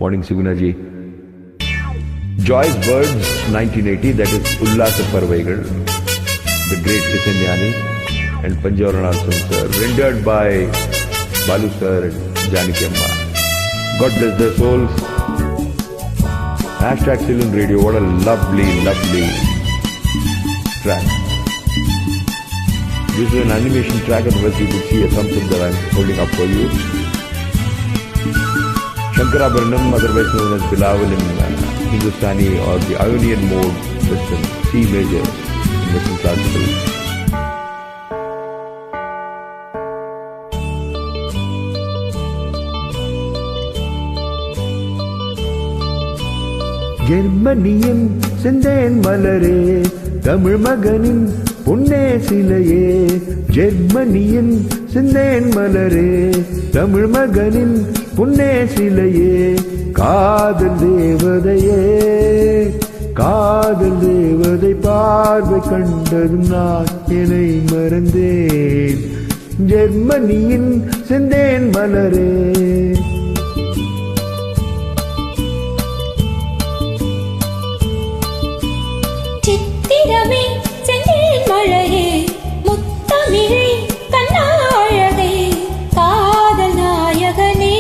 Morning, Sugunaji. Joyce Bird's 1980, that is Ullasa Parvaigal, the great Isanyani, and Panjaran also, sir, rendered by Balu sir and Janaki Amma. God bless their souls. Hashtag Ceylon Radio, what a lovely, lovely track. This is an animation track, otherwise you could see a thumbs up that I'm holding up for you. Shankarabharanam, otherwise known as Bilawal in Hindustani, or the Ionian mode, Western C major in Western classical. ஜெர்மனியின் செந்தேன் மலரே, தமிழ் மகனின் பொன்னே சிலையே. ஜெர்மனியின் செந்தேன் மலரே, தமிழ் மகனின் பொன்னே சிலையே. காதல் தேவதையே, காதல் தேவதை பார்வை கண்டதும் நான் என்னை மறந்தேன். ஜெர்மனியின் செந்தேன் மலரே. சித்திரமே செந்தேன் மழையே, முத்தமிழே கண்ணாழகே. காதல் நாயகனே,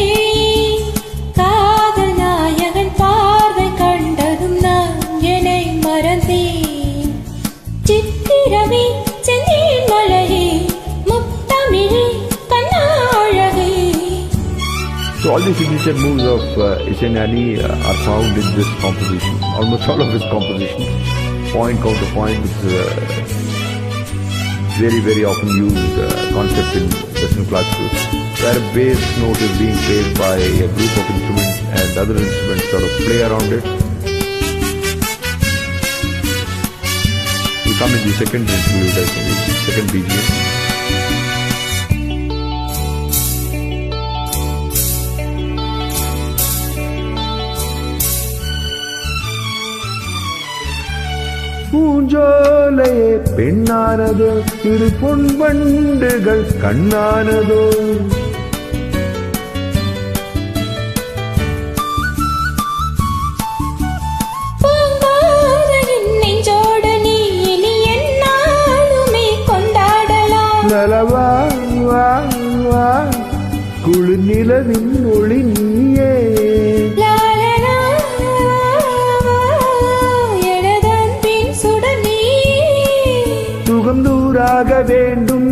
காதல் நாயகன் பார்வை கண்டதும் நான் என்னை மறந்தேன். சித்திரமே செந்தேன் மழையே, முத்தமிழே கண்ணாழகே. So all the signature moves of Isanyani are found in this composition, almost all of his compositions. Point, counterpoint is very, very often used concept in Western classical, where a bass note is being played by a group of instruments and other instruments sort of play around it. We come in the second interlude, I think, second BGM. பூஞ்சோலையே பெண்ணானதோ, இரு பொன் வண்டுகள் கண்ணானதோ. பூங்காதலின் நெஞ்சோடு நீ இனி எந்நாளுமே கொண்டாடலாம். நலவா வா வா, குளிர் நிலவின் ஒளி நீயே. சுகம் தூராக வேண்டும்.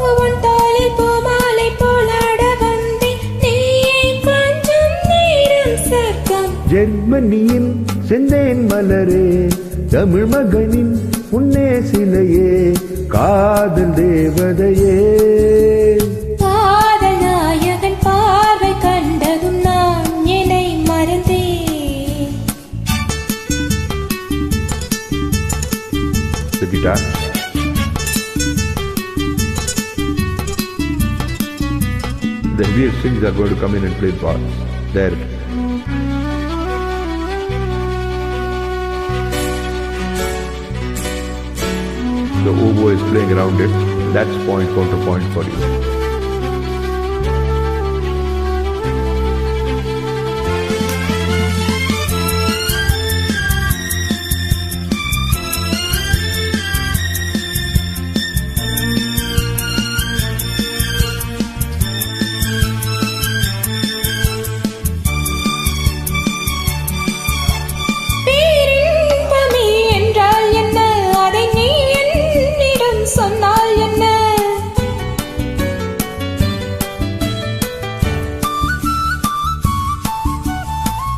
உன் தோளில் பூமாலை போலாட வந்தேன், நீயே கொஞ்சம் நேரம் சொர்க்கம். ஜெர்மனியின் செந்தேன் மலரே, தமிழ் மகனின் பொன்னே சிலையே. காதல் தேவதையே, காதல் நாயகன் பார்வை கண்டதும் நான் என்னை மறந்தேன். the guitar. The heavier strings are going to come in and play parts there. The oboe is playing around it. That's point, counterpoint for you.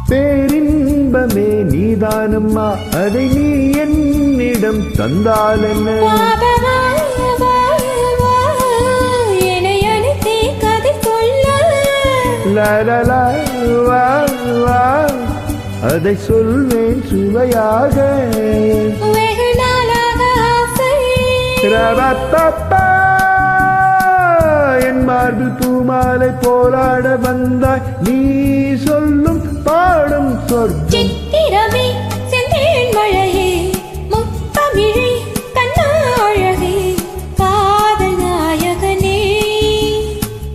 பேரின்பமே நீதானம்மா, அதை நீ என்னிடம் தந்தால் என்ன. என்னை அனுப்பி கதை சொல்ல. லலலா வா வா, அதை சொல்வேன் சுவையாக. வெகு நாளாக ஆசை. ரவப்பப்பா, என் மார்பில் பூமாலை போலாட வந்தாய், நீ சொல்லும் பாடும் சொர்க்கம். சித்திரமே செந்தேன் மழையே, முத்தமிழே கண்ணாழகே. காதல் நாயகனே,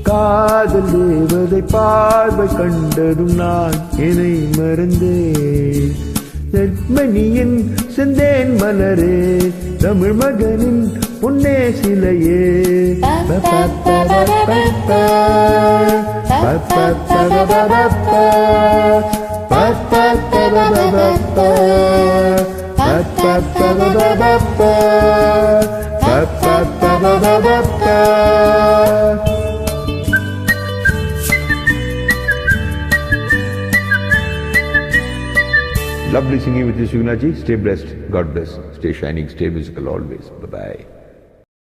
காதல் காதல் தேவதை பார்வை கண்டதும் நான் என்னை மறந்தேன். நெற்மணியின் செந்தேன் மலரே, தமிழ் மகனின் பொன்னே சிலையே. Lovely singing with you, Sugna ji. Stay blessed. God bless. Stay shining. Stay musical always. Bye-bye.